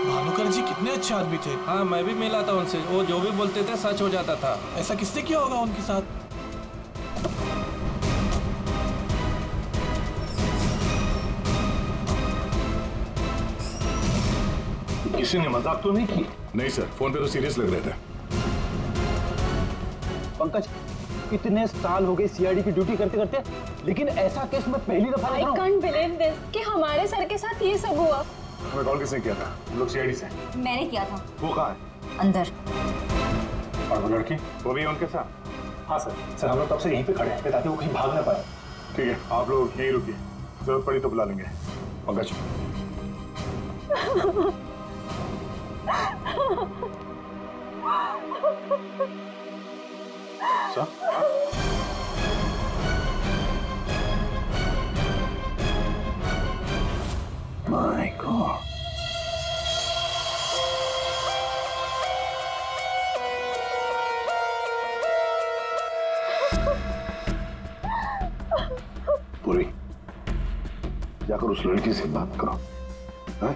भानुकर जी कितने अच्छे आदमी थे। हाँ, मैं भी मिला था उनसे, वो जो भी बोलते थे सच हो जाता था। ऐसा किसने किया होगा उनके साथ? किसी ने मजाक तो नहीं की? नहीं सर, फोन पे तो सीरियस लग रहे थे। पंकज, इतने साल हो गए सीआईडी की ड्यूटी करते करते, लेकिन ऐसा केस मैं पहली दफा देख रहा हूं। I can't believe this कि हमारे सर के साथ ये सब हुआ। हमें कॉल किसने किया था? हम लोग सीआईडी से। मैंने किया था। वो कहाँ है? अंदर। और वो लड़की? वो भी है उनके साथ? हाँ सर, हम लोग तब से यहीं पे खड़े हैं ताकि वो कहीं भाग ना पाए। ठीक है, आप लोग यहीं रुकिए, जरूरत पड़ी तो बुला लेंगे। पंकज। सर? My God. पूरी जाकर उस लड़की से बात करो, हैं?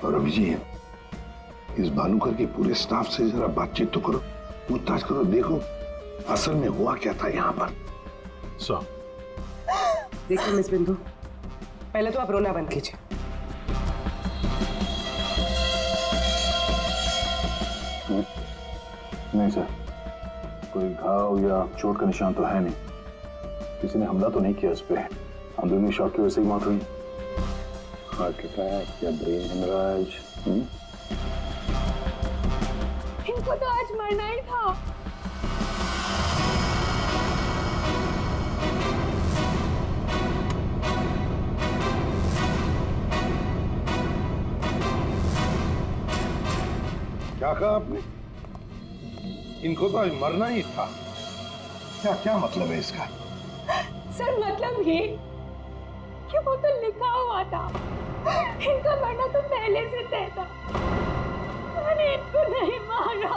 और अभिजीत, इस भानुकर के पूरे स्टाफ से जरा बातचीत तो करो, पूछताछ करो, देखो असल में हुआ क्या था यहाँ पर। सर, देखिए मिस बिंदु, पहले तो आप रोना बंद कीजिए। नहीं सर, कोई घाव या चोट का निशान तो है नहीं, किसी ने हमला तो नहीं किया इस पे, अंदरूनी शॉक की वजह से ही मौत हुई। हार्ट अटैक या ब्रेन हेमराज? इनको तो आज मरना ही था। क्या कहा आपने? इनको तो आज मरना ही था? क्या क्या मतलब है इसका? सर मतलब ये कि वो तो लिखा हुआ था, इनका मरना तो पहले से तय था, मैंने इनको नहीं मारा।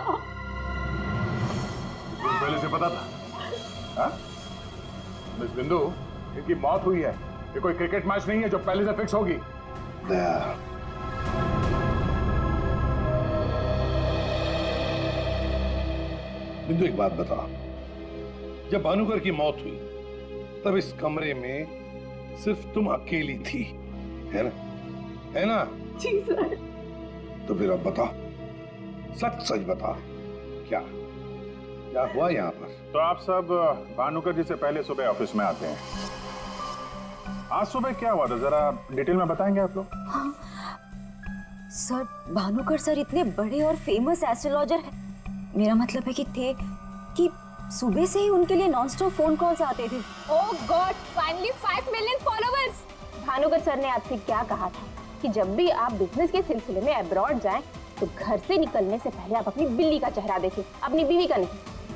पहले से पता था? हाँ? मिस बिंदु, इनकी मौत हुई है, ये कोई क्रिकेट मैच नहीं है जो पहले से फिक्स होगी। बिंदु, एक बात बता, जब भानुकर की मौत हुई तब इस कमरे में सिर्फ तुम अकेली थी, है ना? है ना? जी सर। तो फिर अब बताओ, सच सच बताओ, क्या क्या हुआ यहाँ पर? तो आप सब भानुकर जी से पहले सुबह ऑफिस में आते हैं, आज सुबह क्या हुआ था जरा डिटेल में बताएंगे आप लोग? हाँ। सर, भानुकर सर इतने बड़े और फेमस एस्ट्रोलॉजर हैं, मेरा मतलब है कि थे कि सुबह से ही उनके लिए नॉनस्टॉप फोन कॉल्स आते थे। Oh god, finally 5 million followers. Bhanukar sir ने आपसे क्या कहा था कि जब भी आप बिजनेस के सिलसिले में अब्रॉड जाएं तो घर से निकलने से पहले आप अपनी बिल्ली का चेहरा देखें, अपनी बीवी का नहीं।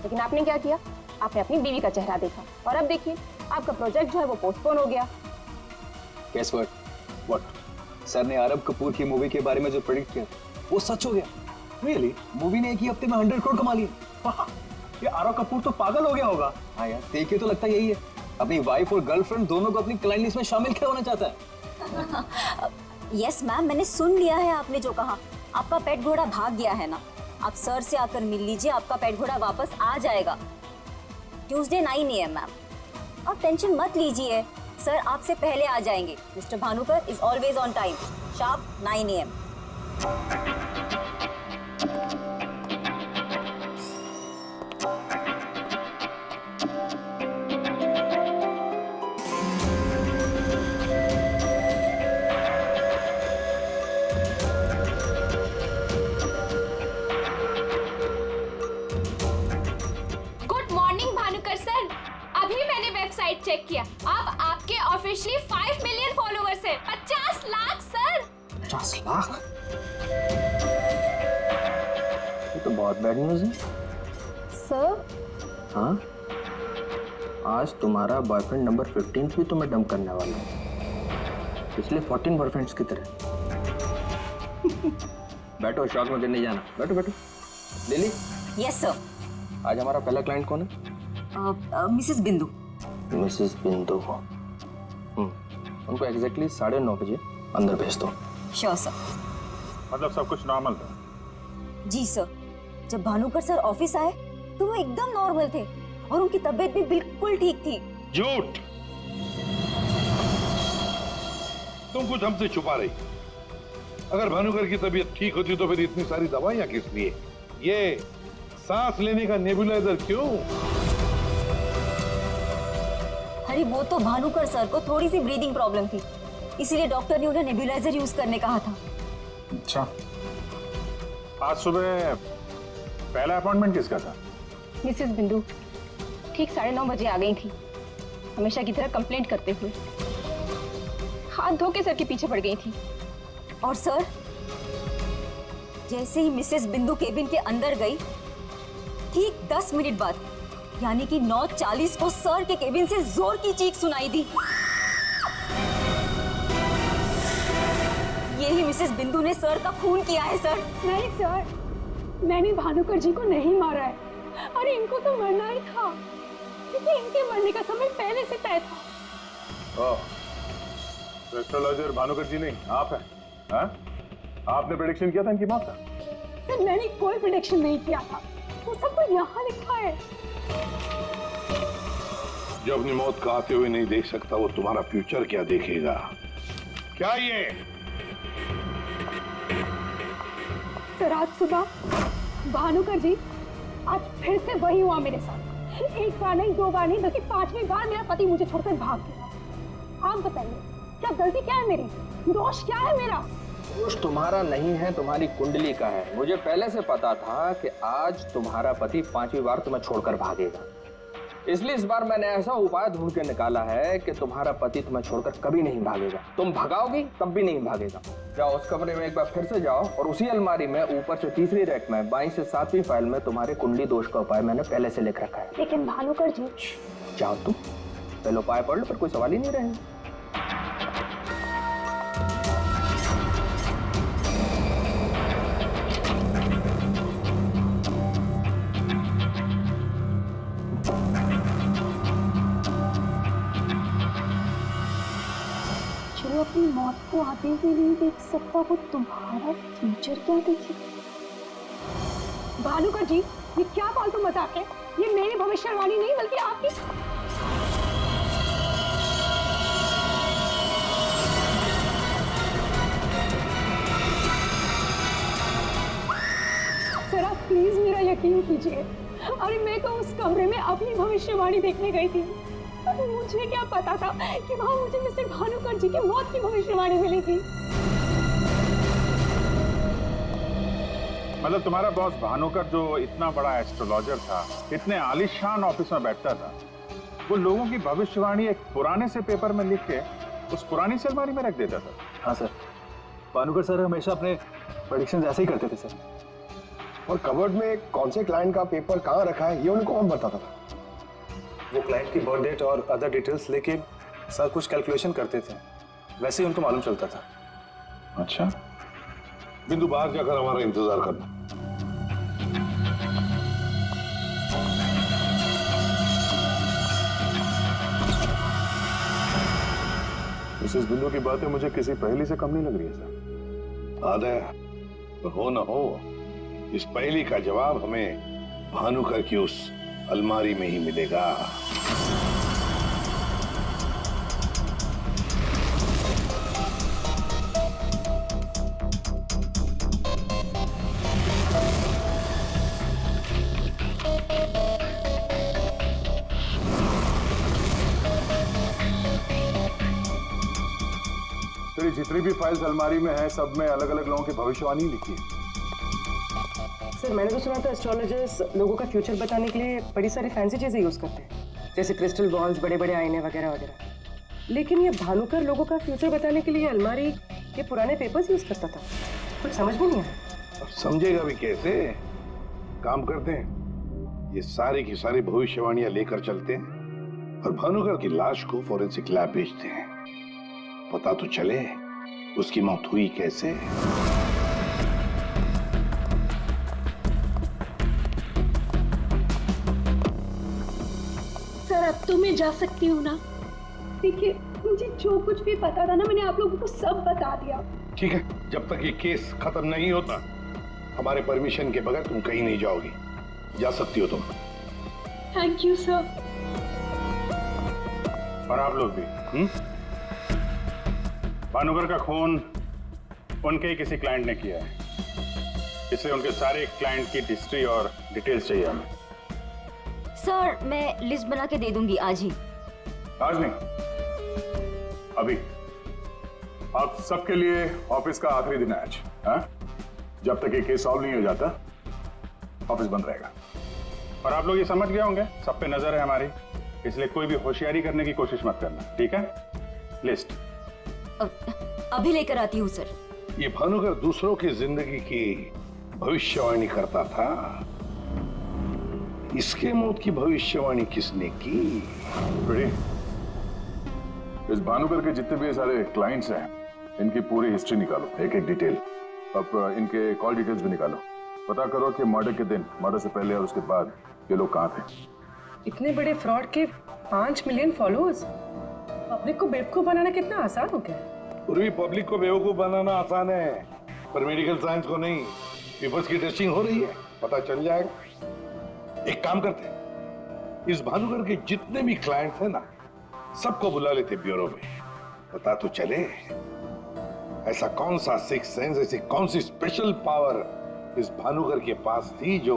लेकिन आपने क्या किया? आपने अपनी बीवी का चेहरा देखा और अब देखिए आपका प्रोजेक्ट जो है वो पोस्टपोन हो गया। Guess what? सर ने आरब कपूर की मूवी के बारे में जो प्रेडिक्ट किया वो सच हो गया। रियली? मूवी ने एक ही हफ्ते में 100 करोड़ कमा लिए। ये आरव कपूर तो पागल हो गया होगा। हाँ यार, देख के तो लगता यही है, अपनी वाइफ और गर्लफ्रेंड दोनों को अपनी क्लाइंट लिस्ट में शामिल क्या होना चाहता है। यस मैम, मैंने सुन लिया है आपने जो कहा। आपका पेट घोड़ा भाग गया है ना, आप सर से आकर मिल लीजिए, आपका पेट घोड़ा वापस आ जाएगा ट्यूसडे 9 AM मैम। आप टेंशन मत लीजिए, सर आपसे पहले आ जाएंगे। Mister Bhanukar is always on time, sharp 9 AM। Website check किया, अब आपके ऑफिशियली 5 मिलियन फॉलोअर्स हैं। 50 लाख सर। 50 लाख? ये तो बहुत बैड न्यूज़ है सर। हाँ, आज तुम्हारा बॉयफ्रेंड नंबर 15 भी तुम्हें डंप करने वाला है, पिछले 14 बॉयफ्रेंड्स की तरह। बैठो, शॉक में गिरने जाना। बैठो बैठो। लिली। Yes sir. आज हमारा पहला क्लाइंट कौन है? मिसेस बिंदु। मिसेस बिंदु को उनको एग्जैक्टली 9:30 बजे अंदर भेज दो। Sure sir. मतलब सब कुछ नॉर्मल था? जी सर, जब भानुकर सर ऑफिस आए तो वो एकदम नॉर्मल थे और उनकी तबीयत भी बिल्कुल ठीक थी। झूठ! तुम कुछ हमसे छुपा रही। अगर भानुकर की तबीयत ठीक होती तो फिर इतनी सारी दवाइयां किस लिए? ये सांस लेने का नेबुलाइजर क्यों? अरे वो तो भानुकर सर को थोड़ी सी ब्रीदिंग प्रॉब्लम थी, इसीलिए डॉक्टर ने उन्हें नेबुलाइजर यूज करने कहा था। अच्छा, आज सुबह पहला अपॉइंटमेंट किसका था? मिसेस बिंदु ठीक 9:30 बजे आ गई थी, हमेशा की तरह कंप्लेंट करते हुए। हाथ धो के सर के पीछे पड़ गई थी। और सर जैसे ही मिसेस बिंदु केबिन के अंदर गई, ठीक 10 मिनट बाद यानी कि 9:40 को सर के केबिन से जोर की चीख सुनाई दी। यही मिसेस बिंदु ने सर का खून किया है सर। नहीं सर, मैंने भानुकर जी को नहीं मारा है। अरे इनको तो मरना ही था, क्योंकि इनके मरने का समय पहले से तय था। एस्ट्रोलॉजर भानुकर जी नहीं, आप हैं? हाँ? आपने प्रेडिक्शन किया था इनकी मौत का? सर मैंने कोई प्रेडिक्शन नहीं किया था, वो सब तो यहाँ लिखा है। जो अपनी मौत का आते हुए नहीं देख सकता, वो तुम्हारा फ्यूचर क्या देखेगा? क्या ये? सर आज सुबह भानुकर जी, आज फिर से वही हुआ मेरे साथ। एक बार नहीं, 2 बार नहीं, बल्कि 5वीं बार मेरा पति मुझे छोड़कर भाग गया। आप बताइए, क्या गलती क्या है मेरी? दोष क्या है मेरा? दोष तुम्हारा नहीं है, तुम्हारी कुंडली का है। मुझे पहले से पता था कि आज तुम्हारा पति 5वीं बार तुम्हें छोड़कर भागेगा, इसलिए इस बार मैंने ऐसा उपाय ढूंढ के निकाला है कि तुम्हारा पति तुम्हें छोड़कर कभी नहीं भागेगा। तुम भगाओगी तब भी नहीं भागेगा। जाओ उस कमरे में एक बार फिर से जाओ, और उसी अलमारी में ऊपर से 3री रैक में 22 से 7वीं फाइल में तुम्हारे कुंडली दोष का उपाय मैंने पहले से लिख रखा है। लेकिन भानुकर जी। जाओ तुम पहले उपाय पढ़ लो, फिर कोई सवाल ही नहीं रहेगा। जो अपनी मौत को आते हुए नहीं देख सकता, वो तुम्हारा फ्यूचर क्या देखेगा? भानुकर जी, ये क्या फालतू मजाक है? ये मेरी भविष्यवाणी नहीं बल्कि आपकी। सर आप प्लीज मेरा यकीन कीजिए। अरे मैं तो उस कमरे में अपनी भविष्यवाणी देखने गई थी। मुझे क्या पता था कि वहां मुझे मिस्टर भानुकर जी की मौत की भविष्यवाणी मिलेगी। मतलब तुम्हारा बॉस भानुकर जो इतना बड़ा एस्ट्रोलॉजर था, इतने आलीशान ऑफिस में बैठता था, वो लोगों की भविष्यवाणी एक पुराने से पेपर में लिख के उस पुरानी से अलमारी में रख देता था? हाँ सर, भानुकर सर हमेशा अपने प्रेडिक्शन ऐसे ही करते थे सर। और कबर्ड में कौन से क्लाइंट का पेपर कहाँ रखा है, ये उनको कौन बताता था? वो क्लाइंट की बर्थ डेट और अदर डिटेल्स लेके सर कुछ कैलकुलेशन करते थे, वैसे ही उनको मालूम चलता था। अच्छा, बिंदु बाहर जाकर हमारा इंतजार करना। मिसेस बिंदु की बातें मुझे किसी पहेली से कम नहीं लग रही है सर। आदय, हो न हो, इस पहेली का जवाब हमें भानुकर की उस अलमारी में ही मिलेगा। तेरी जितनी भी फाइल्स अलमारी में है, सब में अलग अलग लोगों की भविष्यवाणी लिखी है। सर मैंने तो सुना था एस्ट्रोलॉजर्स लोगों का फ्यूचर बताने के लिए बड़ी सारी फैंसी चीजें यूज करते हैं, जैसे क्रिस्टल बॉल्स, बड़े बड़े आईने वगैरह वगैरह। लेकिन ये भानुकर लोगों का फ्यूचर बताने के लिए अलमारी के पुराने पेपर्स यूज करता था, कुछ समझ में नहीं आया। समझेगा भी कैसे? काम करते हैं, ये सारी की सारी भविष्यवाणियां लेकर चलते हैं और भानुकर की लाश को फॉरेंसिक लैब भेजते हैं। पता तो चले उसकी मौत हुई कैसे। सर अब तो मैं जा सकती हूँ ना? देखिए मुझे जो कुछ भी पता था ना मैंने आप लोगों को सब बता दिया। ठीक है, जब तक ये केस खत्म नहीं होता हमारे परमिशन के बगैर तुम कहीं नहीं जाओगी। जा सकती हो तुम। Thank you sir. और आप लोग भी। भानुकर का खून उनके ही किसी क्लाइंट ने किया है, इसलिए उनके सारे क्लाइंट की हिस्ट्री और डिटेल्स चाहिए हमें। सर मैं लिस्ट बना के दे दूंगी आज ही। आज नहीं, अभी। आप सबके लिए ऑफिस का आखिरी दिन है आज। हाँ? जब तक ये केस सॉल्व नहीं हो जाता ऑफिस बंद रहेगा। और आप लोग ये समझ गए होंगे, सब पे नजर है हमारी, इसलिए कोई भी होशियारी करने की कोशिश मत करना, ठीक है? लिस्ट अभी लेकर आती हूँ सर। ये भानुकर दूसरों की जिंदगी की भविष्यवाणी करता था, इसके मौत की भविष्यवाणी किसने की? इस भानुकर के जितने भी सारे क्लाइंट्स हैं, इनकी पूरी हिस्ट्री निकालो, एक एक डिटेल। अब इनके कॉल डिटेल्स भी निकालो। पता करो कि मर्डर के दिन, मर्डर से पहले और उसके बाद ये लोग कहाँ थे। इतने बड़े फ्रॉड के 5 मिलियन फॉलोअर्स। पब्लिक को बेवकूफ बनाना कितना आसान हो गया। पूरी पब्लिक को बेवकूफ बनाना आसान है, पर मेडिकल साइंस को नहीं। पेपर्स की टेस्टिंग हो रही है, पता चल जाएगा। एक काम करते हैं, इस भानुकर के जितने भी क्लाइंट्स हैं ना, सबको बुला लेते ब्यूरो में। पता तो चले ऐसा कौन सा सिक्स सेंस, ऐसी कौन सी स्पेशल पावर इस भानुकर के पास थी जो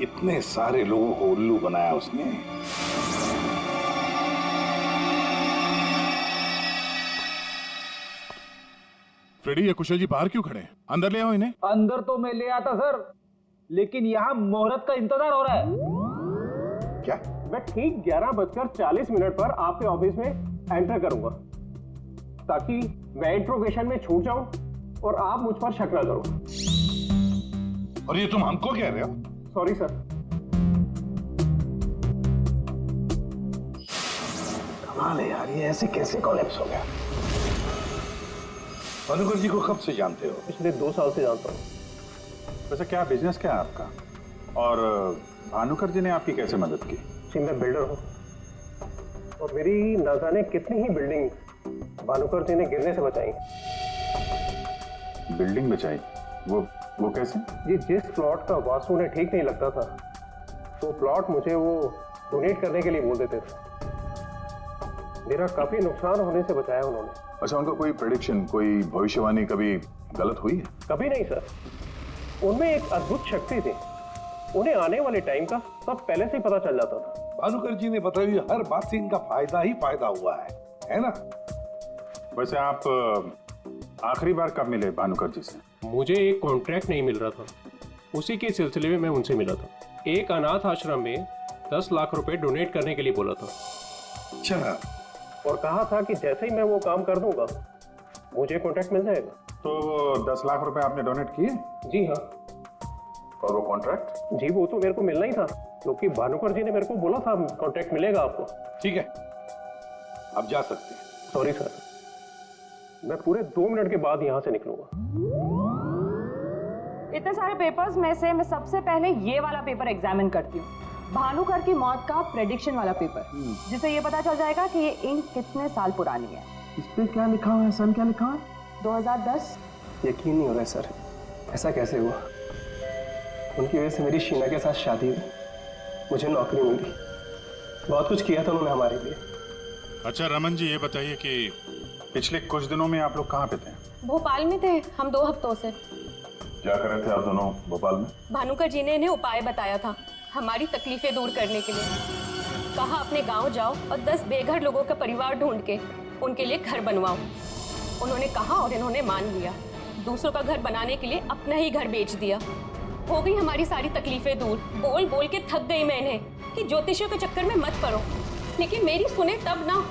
इतने सारे लोगों को उल्लू बनाया उसने। फ्रेडी, ये कुशल जी बाहर क्यों खड़े हैं? अंदर ले आओ इन्हें। अंदर तो मैं ले आता सर, लेकिन यहाँ मुहूर्त का इंतजार हो रहा है। क्या? मैं ठीक 11:40 पर आपके ऑफिस में एंटर करूंगा, ताकि मैं इंट्रोगेशन में छूट जाऊं और आप मुझ पर शक न करो। और ये तुम हमको कह रहे हो? Sorry sir. कमाल है यार, ये ऐसे कैसे कोलैप्स हो गया? भानुकर जी को कब से जानते हो? पिछले 2 साल से जानता हूँ। वैसे क्या बिजनेस क्या है आपका? और भानुकर जी ने आपकी कैसे मदद की? जी मैं बिल्डर हूँ, और मेरी न जाने कितनी ही बिल्डिंग भानुकर जी ने गिरने से बचाई। बिल्डिंग बचाई? वो कैसे? जी जिस प्लॉट का वास्तु उन्हें ठीक नहीं लगता था, वो प्लॉट मुझे वो डोनेट करने के लिए बोल देते थे। मेरा काफी नुकसान होने से बचाया उन्होंने। अच्छा, उनका कोई प्रेडिक्शन, कोई भविष्यवाणी कभी गलत हुई है? कभी नहीं सर। उनमें एक अद्भुत शक्ति थी, उन्हें आने वाले टाइम का सब पहले से ही पता चल जाता था। भानुकर जी ने बताई हुई हर बात से इनका फायदा ही फायदा हुआ है ना? वैसे आप आखिरी बार कब मिले भानुकर जी से? मुझे एक कॉन्ट्रैक्ट नहीं मिल रहा था, उसी के सिलसिले में मैं उनसे मिला था। एक अनाथ आश्रम में 10 लाख रुपए डोनेट करने के लिए बोला था। अच्छा। और कहा था कि जैसे ही मैं वो काम कर दूंगा मुझे कॉन्ट्रैक्ट मिल जाएगा। तो 10 लाख रुपए आपने डोनेट किए? जी हाँ। और वो कॉन्ट्रैक्ट? जी वो तो मेरे को मिलना ही था, क्योंकि भानुकर जी ने मेरे को बोला था कॉन्ट्रैक्ट मिलेगा आपको। ठीक है, अब जा सकते हैं। सॉरी सर, मैं पूरे 2 मिनट के बाद यहाँ से निकलूंगा। इतने सारे पेपर्स में से मैं सबसे पहले ये वाला पेपर एग्जामिन करती हूँ, भानुकर की मौत का प्रेडिक्शन वाला पेपर, जिससे ये पता चल जाएगा कि ये इंक कितने साल पुरानी है। इस पे क्या लिखा हुआ है? सन क्या लिखा है? 2010। यकीन नहीं हो रहा है सर, ऐसा कैसे हुआ? उनकी वजह से मेरी शीना के साथ शादी हुई, मुझे नौकरी मिली, बहुत कुछ किया था उन्होंने हमारे लिए। अच्छा रमन जी, ये बताइए कि पिछले कुछ दिनों में आप लोग कहाँ पे थे? भोपाल में थे हम 2 हफ्तों से। क्या कर रहे थे आप दोनों भोपाल में? भानुकर जी ने इन्हें उपाय बताया था हमारी तकलीफें दूर करने के लिए। कहा अपने गांव जाओ और 10 बेघर लोगों का परिवार ढूंढ के उनके लिए घर बनवाओ। उन्होंने कहा और इन्होंने मान लिया। दूसरों का घर बनाने के लिए अपना ही घर बेच दिया। हो गई हमारी सारी तकलीफें दूर। बोल बोल के थक गई मैं इन्हें कि ज्योतिषियों के चक्कर में मत पड़ो, लेकिन मेरी सुने तब ना।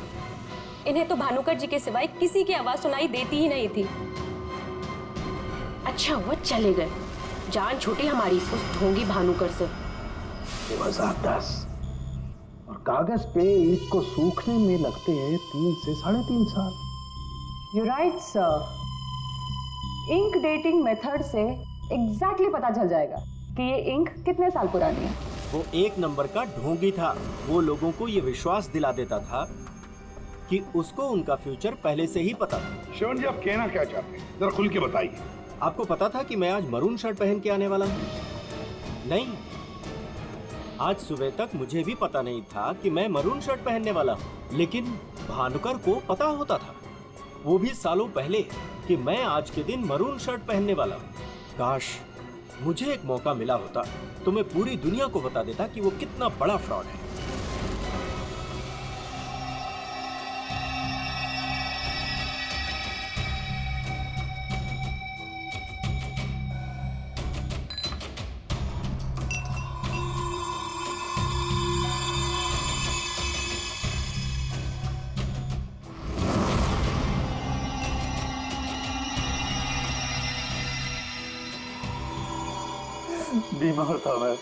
इन्हें तो भानुकर जी के सिवाय किसी की आवाज सुनाई देती ही नहीं थी। अच्छा हुआ चले गए, जान छूटी हमारी उस ढोंगी भानुकर से। 2010 और कागज पे ईंट को सूखने में लगते हैं 3 से 3.5 साल। You right sir. Ink dating method से एग्जैक्टली पता चल जाएगा कि ये इंक कितने साल पुरानी है। वो एक नंबर का ढोंगी था। वो लोगों को ये विश्वास दिला देता था कि उसको उनका फ्यूचर पहले से ही पता था। श्रवण जी, आप कहना क्या चाहते हैं, जरा खुल के बताइए। आपको पता था कि मैं आज मरून शर्ट पहन के आने वाला हूँ? नहीं, आज सुबह तक मुझे भी पता नहीं था कि मैं मरून शर्ट पहनने वाला हूँ, लेकिन भानुकर को पता होता था, वो भी सालों पहले, कि मैं आज के दिन मरून शर्ट पहनने वाला हूँ। काश मुझे एक मौका मिला होता तो मैं पूरी दुनिया को बता देता कि वो कितना बड़ा फ्रॉड है। बीमार था मैं,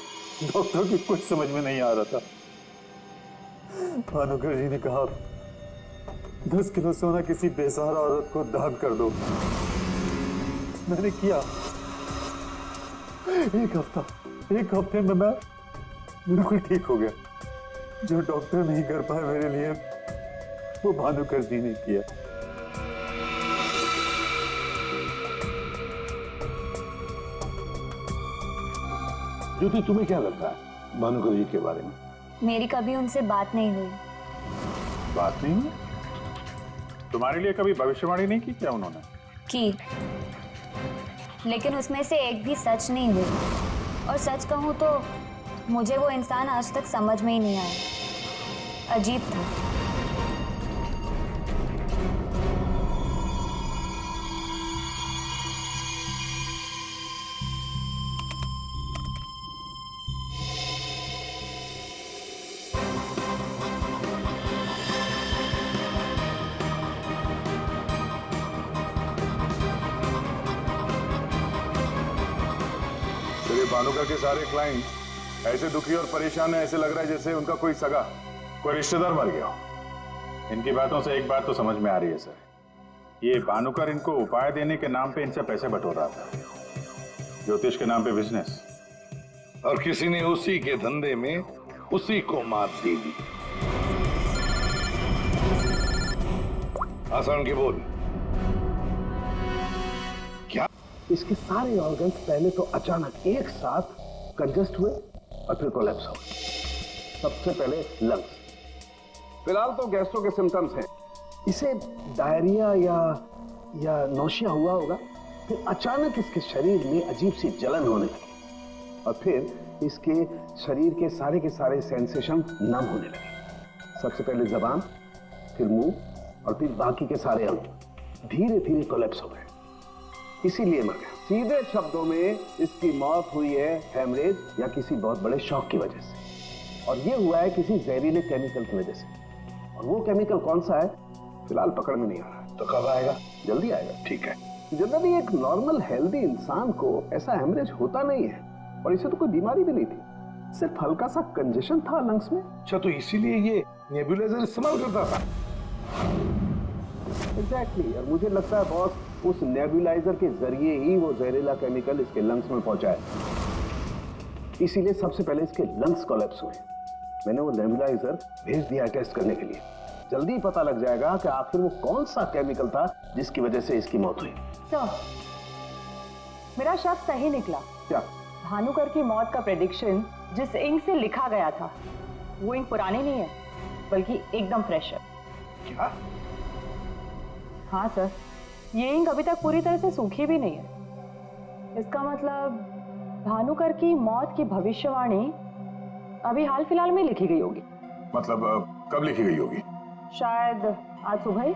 डॉक्टर की कुछ समझ में नहीं आ रहा था। भानुकर जी ने कहा 10 किलो सोना किसी बेसहारा औरत को दान कर दो। मैंने किया। एक हफ्ते में मैं बिल्कुल ठीक हो गया। जो डॉक्टर नहीं कर पाए मेरे लिए, वो भानुकर जी ने किया। ज्योति, तुम्हें क्या लगता है भानुकर जी के बारे में? मेरी कभी उनसे बात नहीं हुई। बात नहीं हुई? तुम्हारे लिए कभी भविष्यवाणी नहीं की क्या उन्होंने? की, लेकिन उसमें से एक भी सच नहीं हुई। और सच कहूं तो मुझे वो इंसान आज तक समझ में ही नहीं आया। अजीब था। भानुकर के सारे क्लाइंट ऐसे दुखी और परेशान है, ऐसे लग रहा है जैसे उनका कोई सगा, कोई रिश्तेदार मर गया हो। इनकी बातों से एक बात तो समझ में आ रही है सर, ये भानुकर इनको उपाय देने के नाम पे इनसे पैसे बटोर रहा था, ज्योतिष के नाम पे बिजनेस, और किसी ने उसी के धंधे में उसी को मात दे दी। आसान की बोल। क्या इसके सारे ऑर्गन्स पहले तो अचानक एक साथ कंजस्ट हुए और फिर कोलैप्स हो गए। सबसे पहले लंग्स, फिलहाल तो गैस्ट्रो के सिम्टम्स हैं। इसे डायरिया या नौशिया हुआ होगा। फिर अचानक इसके शरीर में अजीब सी जलन होने लगी और फिर इसके शरीर के सारे सेंसेशन नम होने लगे। सबसे पहले जबान, फिर मुंह और फिर बाकी के सारे अंग धीरे धीरे कोलैप्स हो गए। इसीलिए मर गया। सीधे शब्दों में इसकी मौत हुई है हेमरेज या किसी बहुत बड़े शॉक की वजह से, और ये हुआ है किसी जहरीले केमिकल की वजह से। और वो केमिकल कौन सा है फिलहाल पकड़ में नहीं आ रहा। तो कब आएगा? जल्दी आएगा। ठीक है। जनरली एक नॉर्मल हेल्दी इंसान को ऐसा हेमरेज होता नहीं है, और इसे तो कोई बीमारी भी नहीं थी, सिर्फ हल्का सा कंजेशन था लंग्स में। अच्छा, तो इसीलिए ये नेबुलाइजर इस्तेमाल करता था? एग्जैक्टली। और मुझे लगता है बॉस, उस नेबुलाइजर के जरिए ही वो जहरीला केमिकल इसके लंग्स में पहुंचा है। इसीलिए सबसे पहले इसके लंग्स कोलैप्स हुए। मैंने वो नेबुलाइजर भेज दिया टेस्ट करने के लिए। जल्दी पता लग जाएगा कि आखिर वो कौन सा केमिकल था जिसकी वजह से इसकी मौत हुई। सर, मेरा शक सही निकला। क्या? भानुकर की मौत का प्रेडिक्शन जिस इंक से लिखा गया था, वो इंक पुरानी नहीं है, बल्कि एकदम फ्रेश है। क्या? हाँ सर, ये इंक अभी तक पूरी तरह से सूखी भी नहीं है। इसका मतलब भानुकर की मौत की भविष्यवाणी अभी हाल फिलहाल में लिखी गई होगी। मतलब कब लिखी गई होगी? शायद आज सुबह ही।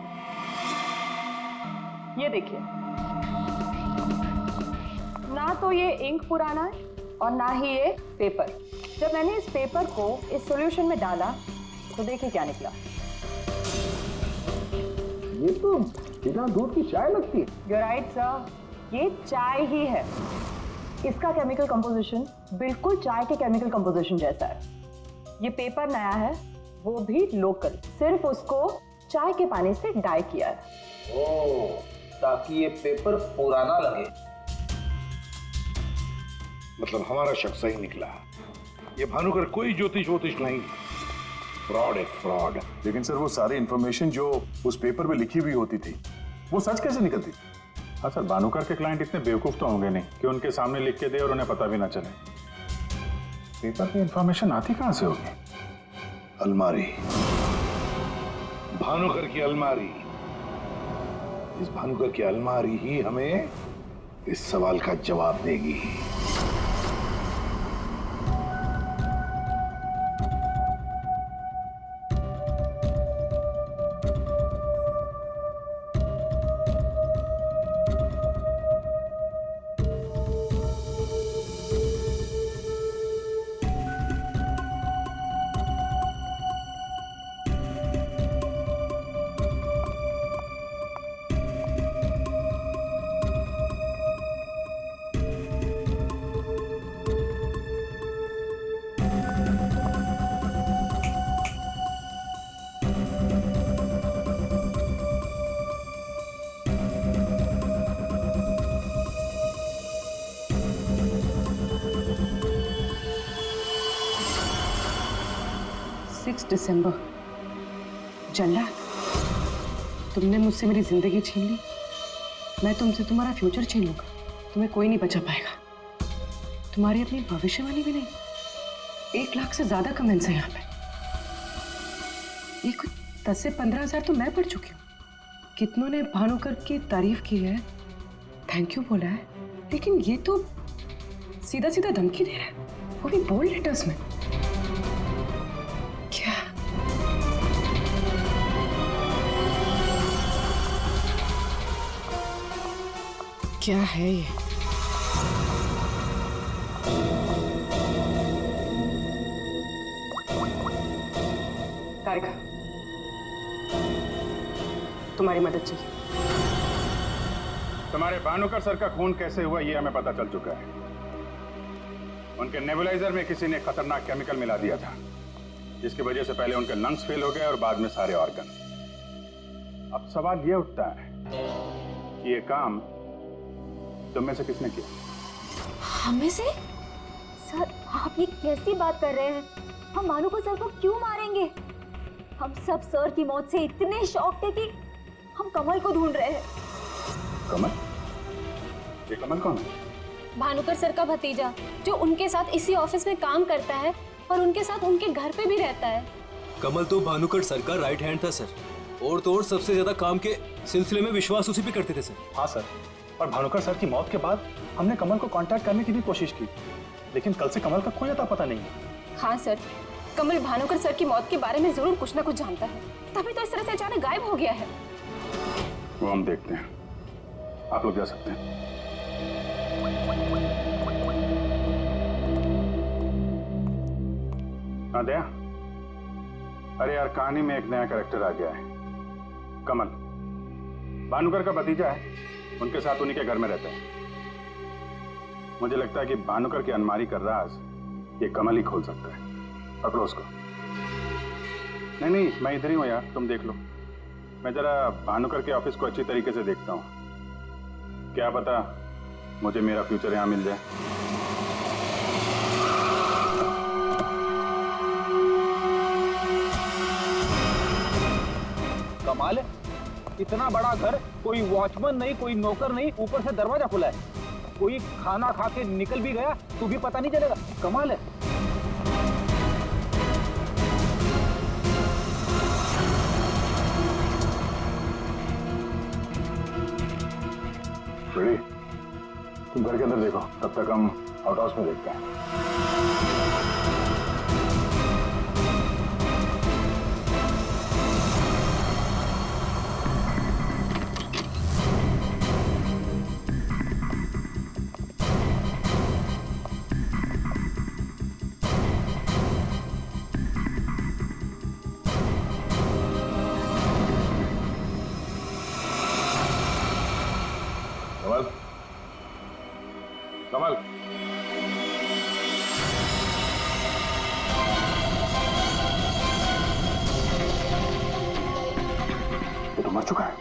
ये देखिए, ना तो ये इंक पुराना है और ना ही ये पेपर। जब मैंने इस पेपर को इस सॉल्यूशन में डाला तो देखिए क्या निकला। ये तो बिना दूध की चाय लगती है। You're right, sir. ये चाय ही है। इसका केमिकल कंपोजिशन बिल्कुल चाय के केमिकल कंपोजिशन जैसा है। ये पेपर नया है, वो भी लोकल, सिर्फ उसको चाय के पानी से डाई किया है। ओह, ताकि ये पेपर पुराना लगे। मतलब हमारा शक सही निकला। ये भानुकर कोई ज्योतिष नहीं, फ्रॉड है फ्रॉड। लेकिन सर वो सारी इंफॉर्मेशन जो उस पेपर में लिखी हुई होती थी वो सच कैसे निकलती? हाँ सर, भानुकर के क्लाइंट इतने बेवकूफ तो होंगे नहीं कि उनके सामने लिख के दे और उन्हें पता भी ना चले। पेपर की इंफॉर्मेशन आती कहां से होगी? अलमारी, भानुकर की अलमारी। इस भानुकर की अलमारी ही हमें इस सवाल का जवाब देगी। दिसंबर। जल्लाद, तुमने मुझसे मेरी जिंदगी छीन ली, मैं तुमसे तुम्हारा फ्यूचर छीन लूंगा। तुम्हें कोई नहीं बचा पाएगा। तुम्हारी अपनी भविष्यवाणी भी नहीं। 1 लाख से ज्यादा कमेंट्स हैं यहाँ पे। ये कुछ 10 से 15 हजार तो मैं पढ़ चुकी हूँ। कितनों ने भानुकर की तारीफ की है, थैंक यू बोला है, लेकिन ये तो सीधा सीधा धमकी दे रहा है, वो भी बोल्ड लेटर्स में। क्या है ये? तारिका, तुम्हारी मदद चाहिए। तुम्हारे भानुकर सर का खून कैसे हुआ ये हमें पता चल चुका है। उनके नेबुलाइजर में किसी ने खतरनाक केमिकल मिला दिया था, जिसकी वजह से पहले उनके लंग्स फेल हो गए और बाद में सारे ऑर्गन। अब सवाल ये उठता है कि ये काम तुम में से किसने किया? हमें से? सर, आप ये कैसी बात कर रहे हैं? हम भानुकर सर को क्यों मारेंगे? हम सब सर की मौत से इतने शॉक थे कि हम कमल को ढूंढ रहे हैं। कमल? ये कमल कौन है? भानुकर सर का भतीजा, जो उनके साथ इसी ऑफिस में काम करता है और उनके साथ उनके घर पे भी रहता है। कमल तो भानुकर सर का राइट हैंड था सर, और तो और सबसे ज्यादा काम के सिलसिले में विश्वास उसी पे करते थे सर। हाँ सर, और भानुकर सर की मौत के बाद हमने कमल को कांटेक्ट करने की भी कोशिश की, लेकिन कल से कमल का कोई अता पता नहीं है। हाँ सर, कमल भानुकर सर की मौत के बारे में जरूर कुछ ना कुछ जानता है, तभी तो इस तरह से अचानक गायब हो गया है। वो हम देखते हैं, आप लोग जा सकते हैं। हाँ दया, अरे यार कहानी में एक नया कैरेक्टर आ गया है, कमल। भानुकर का भतीजा है, उनके साथ उन्हीं के घर में रहता है। मुझे लगता है कि भानुकर की अलमारी का राज ये कमल ही खोल सकता है। पकड़ो उसको। नहीं, मैं इधर ही हूँ यार, तुम देख लो। मैं जरा भानुकर के ऑफिस को अच्छी तरीके से देखता हूँ, क्या पता मुझे मेरा फ्यूचर यहाँ मिल जाए। कमाल है, इतना बड़ा घर, कोई वॉचमैन नहीं, कोई नौकर नहीं, ऊपर से दरवाजा खुला है। कोई खाना खा के निकल भी गया तो भी पता नहीं चलेगा। कमाल है। रेडी? तुम घर के अंदर देखो, तब तक हम आउट हाउस में देखते हैं। कमल, कमल, ये तो मर चुका है।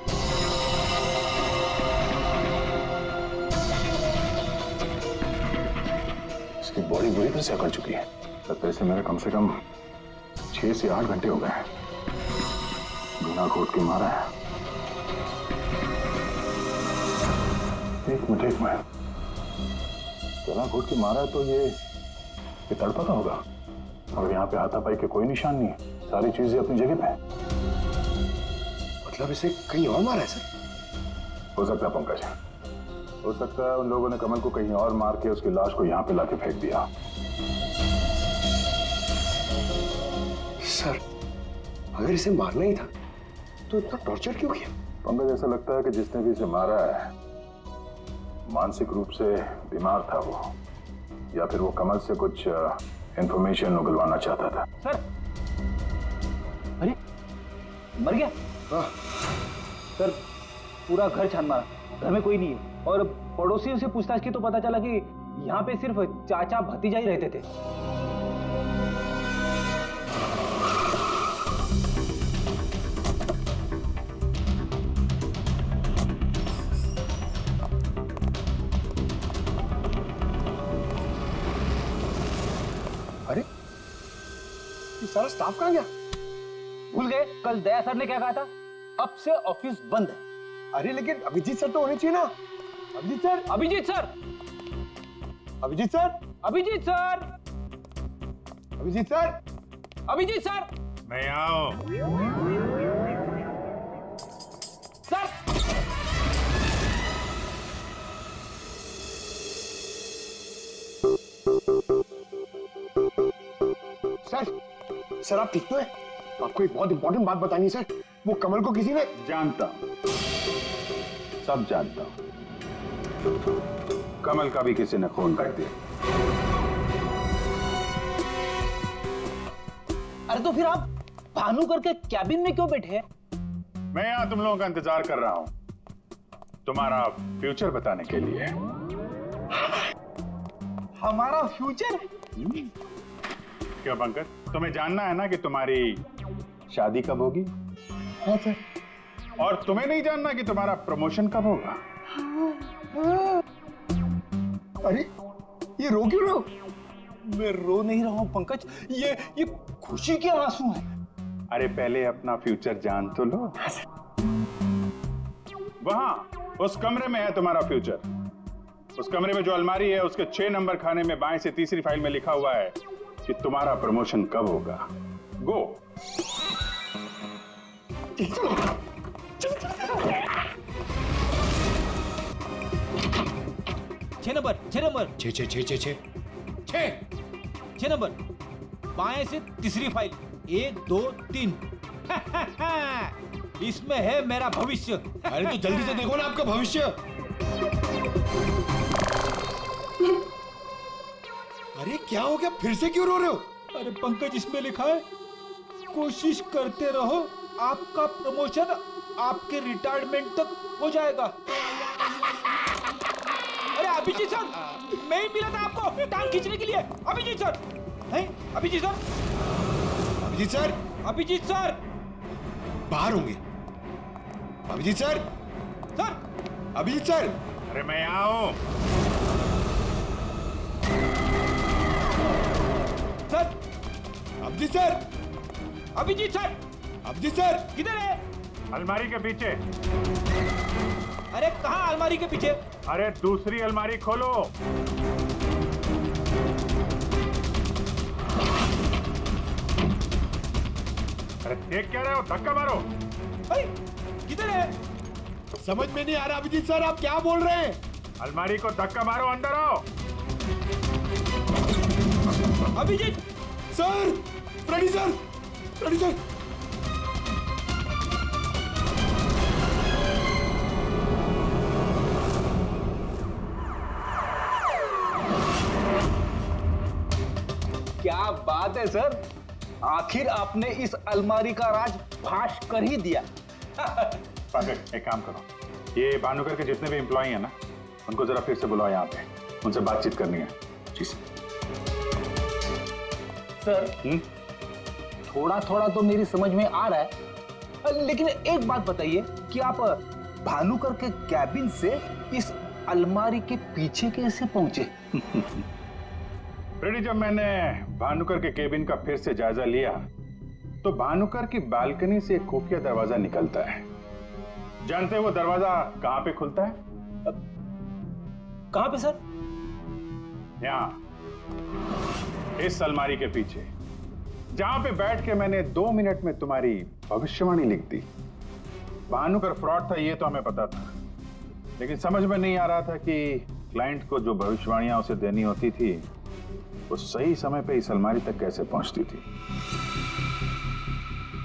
इसकी बॉडी बुरी तरह से अकड़ चुकी है। लगता है इसे मेरे कम से कम 6 6 से 8 घंटे हो गए हैं। गला घोट के मारा है। एक मिनट गला घोट के मारा है तो ये तड़पा का होगा। और यहाँ पे हाथापाई के कोई निशान नहीं है, सारी चीजें अपनी जगह पे हैं। मतलब इसे कहीं और मारा है सर? हो सकता है पंकज, हो सकता है उन लोगों ने कमल को कहीं और मार के उसकी लाश को यहाँ पे लाके फेंक दिया। सर अगर इसे मारना ही था तो इतना टॉर्चर क्यों किया? पंकज, ऐसा लगता है कि जिसने भी इसे मारा है मानसिक रूप से बीमार था वो, या फिर वो कमल से कुछ इंफॉर्मेशन उगलवाना चाहता था। सर, अरे मर गया? हाँ। सर पूरा घर छान मारा, घर में कोई नहीं है, और पड़ोसियों से पूछताछ की तो पता चला कि यहाँ पे सिर्फ चाचा भतीजा ही रहते थे। अरे ये सारा स्टाफ कहाँ गया? भूल गए कल दया सर ने क्या कहा था? अब से ऑफिस बंद है। अरे लेकिन अभिजीत सर तो होने चाहिए ना। Abhijit sir, Abhijit sir, Abhijit sir, Abhijit sir, Abhijit sir, Abhijit sir, मैं आओ। सर सर आप ठीक तो है? आपको एक बहुत इंपॉर्टेंट बात बतानी है सर। वो कमल को किसी ने... जानता हूं, सब जानता हूं। कमल का भी किसी ने खून कर दिया। अरे तो फिर आप भानु करके कैबिन में क्यों बैठे हैं? मैं यहां तुम लोगों का इंतजार कर रहा हूं, तुम्हारा फ्यूचर बताने के लिए। हमारा फ्यूचर? क्यों पंकज, तुम्हें जानना है ना कि तुम्हारी शादी कब होगी? हाँ सर। और तुम्हें नहीं जानना कि तुम्हारा प्रमोशन कब होगा? अरे ये रो क्यों रहे हो? मैं रो नहीं रहा हूं पंकज, ये खुशी के आंसू हैं। अरे पहले अपना फ्यूचर जान तो लो। वहां उस कमरे में है तुम्हारा फ्यूचर। उस कमरे में जो अलमारी है उसके 6 नंबर खाने में बाएं से तीसरी फाइल में लिखा हुआ है कि तुम्हारा प्रमोशन कब होगा। गो। छह नंबर, 6 नंबर, 6 नंबर, बाएं से तीसरी फाइल, 1 2 3। इसमें है मेरा भविष्य। अरे तो जल्दी से देखो ना आपका भविष्य। अरे क्या हो गया? फिर से क्यों रो रहे हो? अरे पंकज, इसमें लिखा है कोशिश करते रहो, आपका प्रमोशन आपके रिटायरमेंट तक हो जाएगा। अरे अभिजीत सर, मैं ही मिला था आपको टांग खींचने के लिए। अभिजीत सर, नहीं Abhijit sir, Abhijit sir, Abhijit sir बाहर होंगे। Abhijit sir, sir, Abhijit sir. अरे मैं यहाँ हूं। Sir, Abhijit sir, Abhijit sir, Abhijit sir किधर है? अलमारी के पीछे। अरे कहाँ अलमारी के पीछे? अरे दूसरी अलमारी खोलो। अरे देख क्या रहे हो? धक्का मारो। किधर है? समझ में नहीं आ रहा अभिजीत सर, आप क्या बोल रहे हैं? अलमारी को धक्का मारो, अंदर आओ। Abhijit sir, ready sir, ready sir. क्या बात है सर, आखिर आपने इस अलमारी का राज फाश कर ही दिया। परफेक्ट, एक काम करो, ये भानुकर के जितने भी एम्प्लॉय हैं ना, उनको जरा फिर से बुलाओ यहाँ पे, उनसे बातचीत करनी है। जी सर, थोड़ा थोड़ा तो मेरी समझ में आ रहा है, लेकिन एक बात बताइए कि आप भानुकर के कैबिन से इस अलमारी के पीछे कैसे पहुंचे? रेडी, जब मैंने भानुकर के केबिन का फिर से जायजा लिया तो भानुकर की बालकनी से एक खुफिया दरवाजा निकलता है। जानते हैं वो दरवाजा कहां पे खुलता है? कहां पे सर? यहां, इस अलमारी के पीछे, जहां पे बैठ के मैंने 2 मिनट में तुम्हारी भविष्यवाणी लिख दी। भानुकर फ्रॉड था ये तो हमें पता था, लेकिन समझ में नहीं आ रहा था कि क्लाइंट को जो भविष्यवाणियां उसे देनी होती थी वो सही समय पे इस अलमारी तक कैसे पहुंचती थी।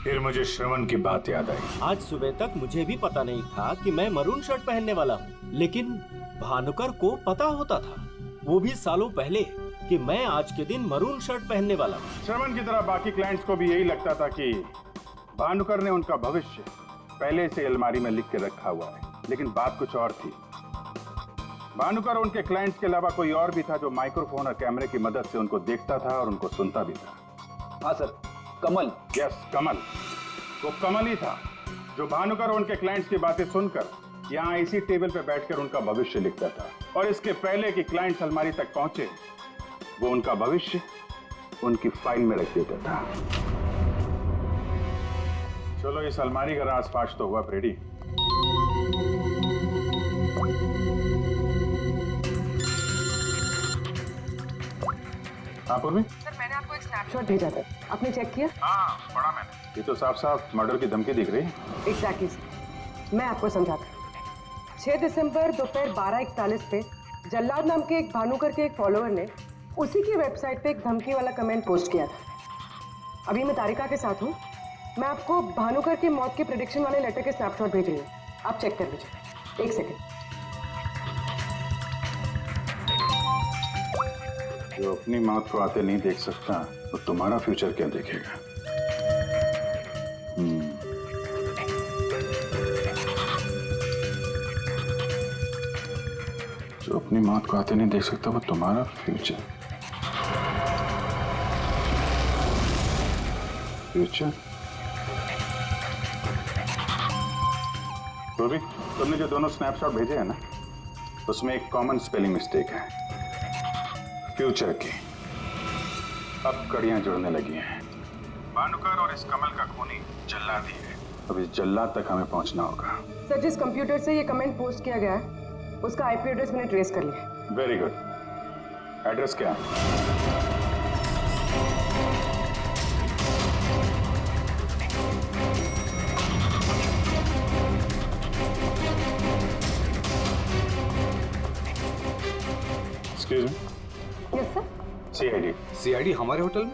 फिर मुझे श्रवण की बात याद आई। आज सुबह तक मुझे भी पता नहीं था कि मैं मरून शर्ट पहनने वाला हूँ, लेकिन भानुकर को पता होता था, वो भी सालों पहले, कि मैं आज के दिन मरून शर्ट पहनने वाला हूँ। श्रवण की तरह बाकी क्लाइंट्स को भी यही लगता था कि भानुकर ने उनका भविष्य पहले से अलमारी में लिख के रखा हुआ है, लेकिन बात कुछ और थी। भानुकर उनके क्लाइंट्स के अलावा कोई और भी था जो माइक्रोफोन और कैमरे की मदद से उनको देखता था और उनको सुनता भी था। हाँ सर, कमल। यस, कमल। वो कमल ही था जो भानुकर उनके क्लाइंट्स की बातें सुनकर यहाँ इसी टेबल पे बैठकर उनका भविष्य लिखता था, और इसके पहले कि क्लाइंट्स अलमारी तक पहुंचे वो उनका भविष्य उनकी फाइल में रख देता था। चलो, इस अलमारी का राज फाश तो हुआ फ्रेडी। हाँ पूर्वी? सर, मैंने आपको एक स्नैपशॉट भेजा था, आपने चेक किया? हाँ, पढ़ा मैंने। ये तो साफ साफ मर्डर की धमकी दिख रही है। एग्जैक्टली सर, मैं आपको समझाता हूँ। 6 दिसंबर दोपहर 12:41 पे जल्लाद नाम के एक भानुकर के एक फॉलोअर ने उसी की वेबसाइट पे एक धमकी वाला कमेंट पोस्ट किया था। अभी मैं तारिका के साथ हूँ, मैं आपको भानुकर की मौत के प्रेडिक्शन वाले लेटर के स्नैपशॉट भेज रही हूँ, आप चेक कर लीजिए। 1 सेकेंड। जो अपनी मौत को आते नहीं देख सकता तो तुम्हारा फ्यूचर क्या देखेगा? जो अपनी मौत को आते नहीं देख सकता वो तुम्हारा फ्यूचर। तो भी तुमने जो दोनों स्नैपशॉट भेजे हैं ना, उसमें एक कॉमन स्पेलिंग मिस्टेक है, फ्यूचर की। अब कड़ियां जुड़ने लगी हैं। भानुकर और इस कमल का खूनी जल्लाद ही है। अब इस जल्लाद तक हमें पहुंचना होगा। सर, जिस कंप्यूटर से ये कमेंट पोस्ट किया गया है उसका आईपी एड्रेस मैंने ट्रेस कर लिया। Very good. एड्रेस क्या? Excuse me. Yes sir. CID. CID हमारे होटल में?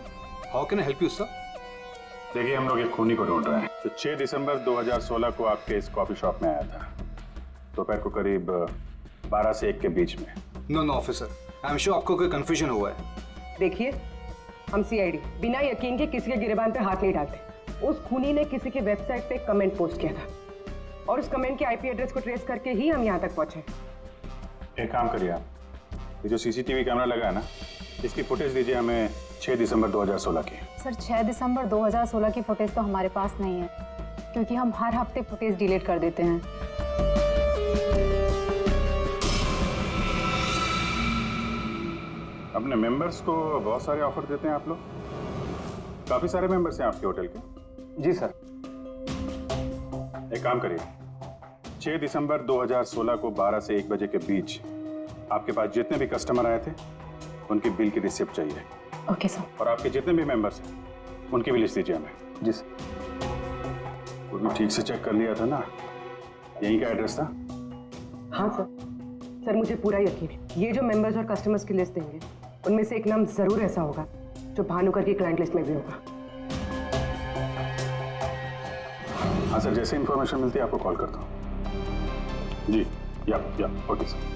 How can I help you sir? देखिए, हम लोग एक खूनी को ढूंढ रहे हैं। तो 6 दिसंबर 2016 को आपके इस कॉफी शॉप में आया था, दोपहर को करीब 12 से 1 के बीच में। No officer, I am sure आपको कोई कंफ्यूजन हुआ है। देखिए, हम सीआईडी बिना यकीन के किसी के गिरेबान पे हाथ नहीं डालते। उस खूनी ने किसी की वेबसाइट पे कमेंट पोस्ट किया था और उस कमेंट के आईपी एड्रेस को ट्रेस करके ही हम यहाँ तक पहुंचे। एक काम करिए आप, ये जो सीसीटीवी कैमरा लगा है ना, इसकी फुटेज दीजिए हमें 6 दिसंबर 2016 की। सर, 6 दिसंबर 2016 की फुटेज तो हमारे पास नहीं है, क्योंकि हम हर हफ्ते फुटेज डिलीट कर देते हैं। अपने मेंबर्स को बहुत सारे ऑफर देते हैं आप लोग? काफी सारे मेंबर्स हैं आपके होटल के? जी सर। एक काम करिए, 6 दिसंबर 2016 को 12 से 1 बजे के बीच आपके पास जितने भी कस्टमर आए थे उनकी बिल की रिसिप्ट चाहिए। Okay sir. और आपके जितने भी मेंबर्स हैं उनकी भी लिस्ट दीजिए हमें। जी सर। वो भी ठीक से चेक कर लिया था ना, यहीं का एड्रेस था? हाँ सर। सर, मुझे पूरा यकीन है ये जो मेंबर्स और कस्टमर्स की लिस्ट देंगे उनमें से एक नाम जरूर ऐसा होगा जो भानुकर की क्लाइंट लिस्ट में भी होगा। हाँ सर, जैसे इंफॉर्मेशन मिलती है आपको कॉल करता हूँ। जी, या ओके सर।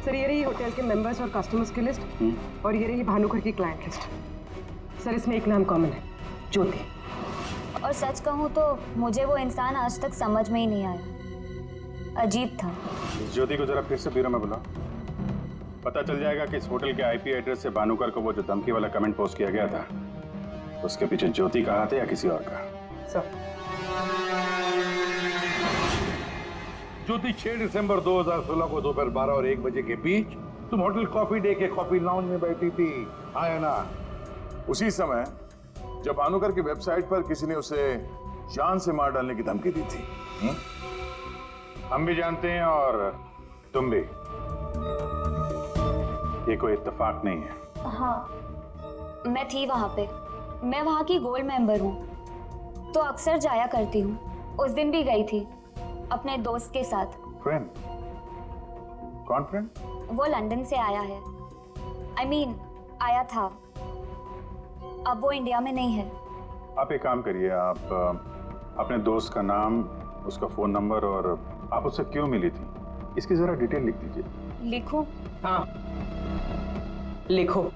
सर, ये रही होटल के मेंबर्स और कस्टमर्स की लिस्ट और ये रही भानुकर की क्लाइंट लिस्ट। सर, इसमें एक नाम कॉमन है, ज्योति। और सच कहूँ तो मुझे वो इंसान आज तक समझ में ही नहीं आया, अजीब था। इस ज्योति को जरा फिर से ब्यूरो में बुलाओ, पता चल जाएगा कि इस होटल के आईपी एड्रेस से भानुकर को वो जो धमकी वाला कमेंट पोस्ट किया गया था उसके पीछे ज्योति का हाथ है या किसी और का। सर, ज्योति 6 दिसंबर 2016 को दोपहर 12 और 1 बजे के बीच तुम होटल कॉफी डे के कॉफी लाउंज में बैठी थी, आया ना? उसी समय जब भानुकर की वेबसाइट पर किसी ने उसे जान से मार डालने की धमकी दी थी। हम भी जानते हैं और तुम भी। ये कोई इत्तेफाक नहीं है। हाँ, मैं थी वहां पे। मैं वहां की गोल्ड मेंबर हूँ, तो अक्सर जाया करती हूँ। उस दिन भी गई थी अपने दोस्त के साथ। फ्रेंड? कौन फ्रेंड? वो लंदन से आया है। I mean, आया था। अब वो इंडिया में नहीं है। आप एक काम करिए, आप अपने दोस्त का नाम, उसका फोन नंबर और आप उससे क्यों मिली थी, इसकी जरा डिटेल लिख दीजिए। लिखूं? हाँ, लिखो।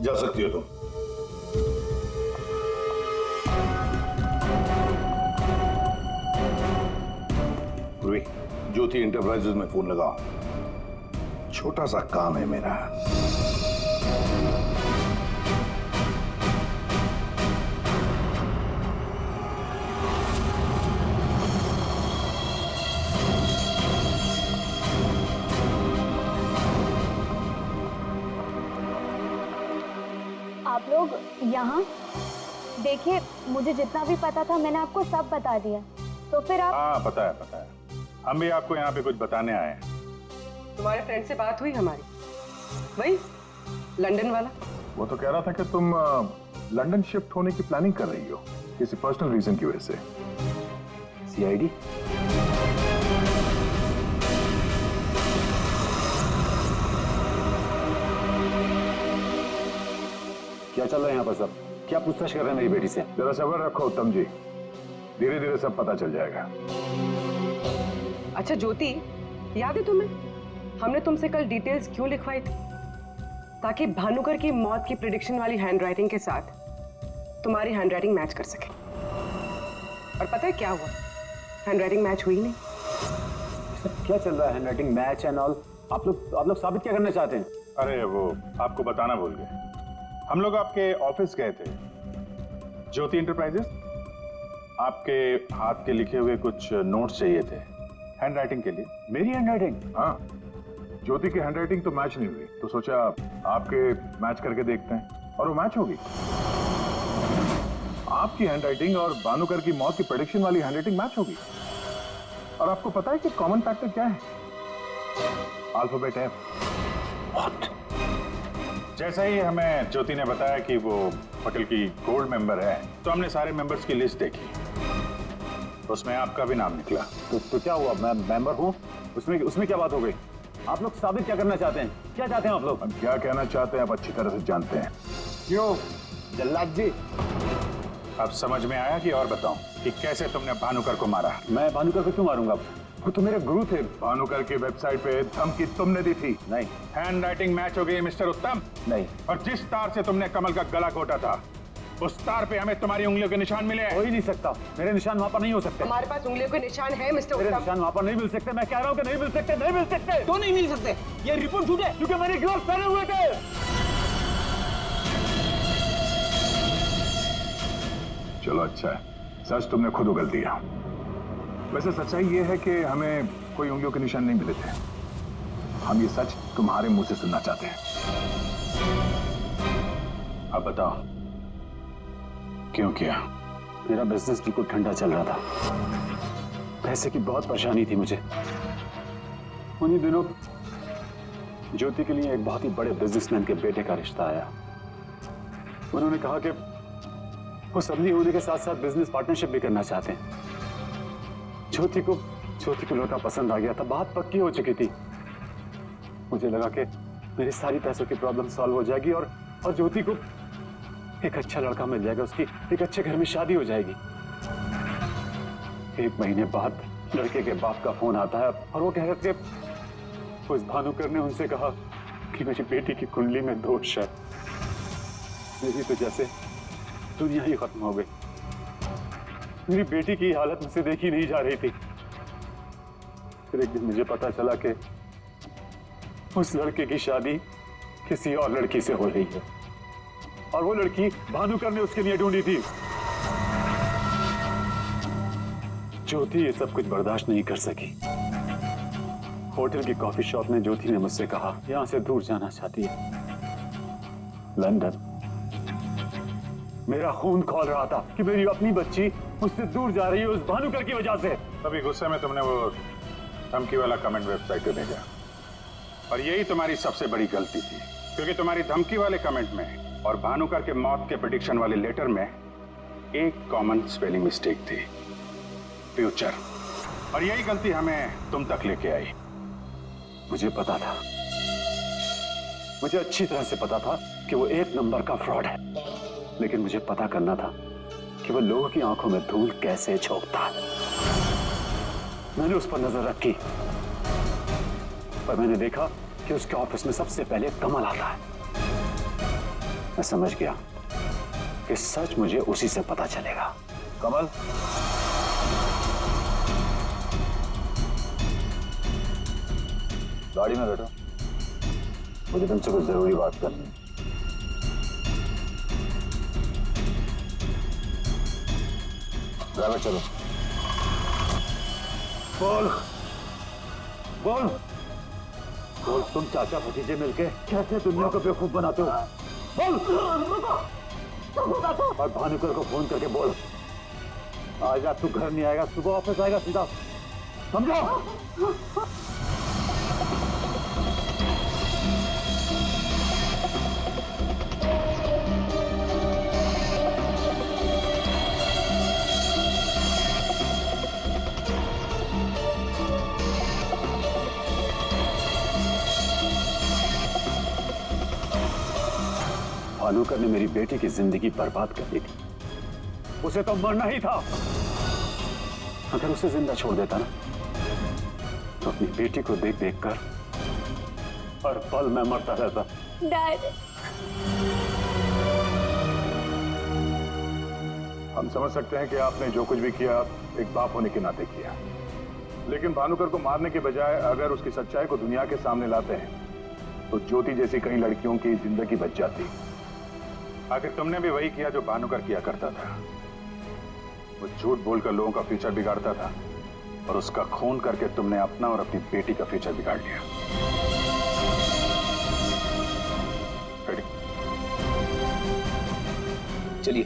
जा सकती हो तुम। पूर्वी, ज्योति इंटरप्राइजेज में फोन लगाओ, छोटा सा काम है मेरा। आप लोग यहाँ देखिए, मुझे जितना भी पता था मैंने आपको सब बता दिया। तो फिर आप? हाँ, पता है, पता है। हम भी आपको यहाँ पे कुछ बताने आए हैं। तुम्हारे फ्रेंड से बात हुई हमारी, वही लंदन वाला। वो तो कह रहा था कि तुम लंदन शिफ्ट होने की प्लानिंग कर रही हो किसी पर्सनल रीजन की वजह से। सीआईडी? क्या चल रहा है यहाँ पर सब? क्या पूछताछ कर रहे हैं मेरी बेटी से? जरा सब्र रखो उत्तम जी, धीरे धीरे सब पता चल जाएगा। अच्छा ज्योति, याद है तुम्हें हमने तुमसे कल डिटेल्स क्यों लिखवाई थी? ताकि भानुकर की मौत की प्रिडिक्शन वाली हैंडराइटिंग के साथ तुम्हारी हैंडराइटिंग मैच कर सके। और पता है क्या हुआ? हैंडराइटिंग मैच हुई नहीं। क्या चल रहा है? Handwriting match and all? आप लोग साबित क्या करना चाहते हैं? अरे वो आपको बताना भूल गए, हम लोग आपके ऑफिस गए थे, ज्योति इंटरप्राइजेस। आपके हाथ के लिखे हुए कुछ नोट्स चाहिए थे हैंडराइटिंग के लिए। मेरी हैंडराइटिंग? हाँ, ज्योति की हैंडराइटिंग तो मैच नहीं हुई, तो सोचा आपके मैच करके देखते हैं, और वो मैच होगी। आपकी हैंडराइटिंग और भानुकर की मौत की प्रेडिक्शन वाली हैंडराइटिंग मैच होगी। और आपको पता है कि कॉमन फैक्टर क्या है? Alphabet F। जैसा ही हमें ज्योति ने बताया कि वो होटल की गोल्ड मेंबर है, तो हमने सारे मेंबर्स की लिस्ट देखी, उसमें आपका भी नाम निकला। तो क्या हुआ? मैं मेंबर हूँ, उसमें क्या बात हो गई? आप लोग साबित क्या करना चाहते हैं? क्या चाहते हैं आप लोग? हम क्या कहना चाहते हैं आप अच्छी तरह से जानते हैं। क्यों जल्लाद जी? अब समझ में आया कि और बताऊं कि कैसे तुमने भानुकर को मारा? मैं भानुकर को क्यों मारूंगा? वो तो मेरे गुरु थे। भानुकर की वेबसाइट पे धमकी तुमने दी थी। नहीं। हैंडराइटिंग मैच हो गई मिस्टर उत्तम। नहीं। और जिस तार से तुमने कमल का गला घोटा था, उस तार पे हमें तुम्हारी उंगलियों के निशान मिले। हो ही नहीं सकता, मेरे निशान वहां पर नहीं हो सकते। हमारे पास उंगलियों के निशान है मिस्टर उत्तम। मेरे निशान वहां पर नहीं मिल सकते। मैं कह रहा हूँ कि नहीं मिल सकते, नहीं मिल सकते। तो नहीं मिल सकते, ये रिपोर्ट झूठ है, क्योंकि मैंने ग्लव्स पहने हुए थे। चलो अच्छा है, सच तुमने खुद उगल दिया। वैसे सच्चाई ये है कि हमें कोई उंगलियों के निशान नहीं मिले थे। हम ये सच तुम्हारे मुंह से सुनना चाहते हैं। अब बताओ क्यों किया? मेरा बिजनेस बिल्कुल ठंडा चल रहा था, पैसे की बहुत परेशानी थी मुझे। उन्हीं दिनों ज्योति के लिए एक बहुत ही बड़े बिजनेसमैन के बेटे का रिश्ता आया। उन्होंने कहा कि वो सदली होने के साथ साथ बिजनेस पार्टनरशिप भी करना चाहते हैं। ज्योति को लड़का पसंद आ गया था, बात पक्की हो चुकी थी। मुझे लगा कि मेरी सारी पैसों की प्रॉब्लम सॉल्व हो जाएगी और ज्योति को एक अच्छा लड़का मिल जाएगा, उसकी एक अच्छे घर में शादी हो जाएगी। 1 महीने बाद लड़के के बाप का फोन आता है और वो कह रहे थे उस भानुकर ने उनसे कहा कि मेरी बेटी की कुंडली में दोष है। मेरी तो जैसे दुनिया ही खत्म हो गई। मेरी बेटी की हालत मुझसे देखी नहीं जा रही थी। फिर एक दिन मुझे पता चला कि उस लड़के की शादी किसी और लड़की से हो रही है और वो लड़की भानुकर ने उसके लिए ढूंढी थी। ज्योति ये सब कुछ बर्दाश्त नहीं कर सकी। होटल की कॉफी शॉप में ज्योति ने मुझसे कहा यहां से दूर जाना चाहती है, लंदन। मेरा खून खौल रहा था कि मेरी अपनी बच्ची मुझसे दूर जा रही है उस भानुकर की वजह से। तभी गुस्से में तुमने वो धमकी वाला कमेंट वेबसाइट पे भेजा और यही तुम्हारी सबसे बड़ी गलती थी, क्योंकि तुम्हारी धमकी वाले कमेंट में और भानुकर के मौत के प्रेडिक्शन वाले लेटर में एक कॉमन स्पेलिंग मिस्टेक थी, फ्यूचर। और यही गलती हमें तुम तक लेके आई। मुझे पता था, मुझे अच्छी तरह से पता था कि वो एक नंबर का फ्रॉड है, लेकिन मुझे पता करना था कि वो लोगों की आंखों में धूल कैसे झोंकता है। मैंने उस पर नजर रखी, पर मैंने देखा कि उसके ऑफिस में सबसे पहले कमल आता है। मैं समझ गया कि सच मुझे उसी से पता चलेगा। कमल, गाड़ी में बैठो, मुझे तुमसे कुछ जरूरी बात करनी है। ड्राइवर चलो। बोल बोल बोल, तुम चाचा भतीजे मिलके कैसे दुनिया को बेवकूफ बनाते हो? बोल। और भानुकर को फोन करके बोल आज रात तू घर नहीं आएगा, सुबह ऑफिस आएगा सीधा, समझो? भानुकर ने मेरी बेटी की जिंदगी बर्बाद कर दी थी, उसे तो मरना ही था। अगर उसे जिंदा छोड़ देता ना तो अपनी बेटी को देख देख कर हर पल मैं मरता रहता। डैड, हम समझ सकते हैं कि आपने जो कुछ भी किया एक बाप होने के नाते किया, लेकिन भानुकर को मारने के बजाय अगर उसकी सच्चाई को दुनिया के सामने लाते हैं तो ज्योति जैसी कई लड़कियों की जिंदगी बच जाती। आखिर तुमने भी वही किया जो भानुकर किया करता था। वो झूठ बोलकर लोगों का फ्यूचर बिगाड़ता था और उसका खून करके तुमने अपना और अपनी बेटी का फ्यूचर बिगाड़ लिया। चलिए।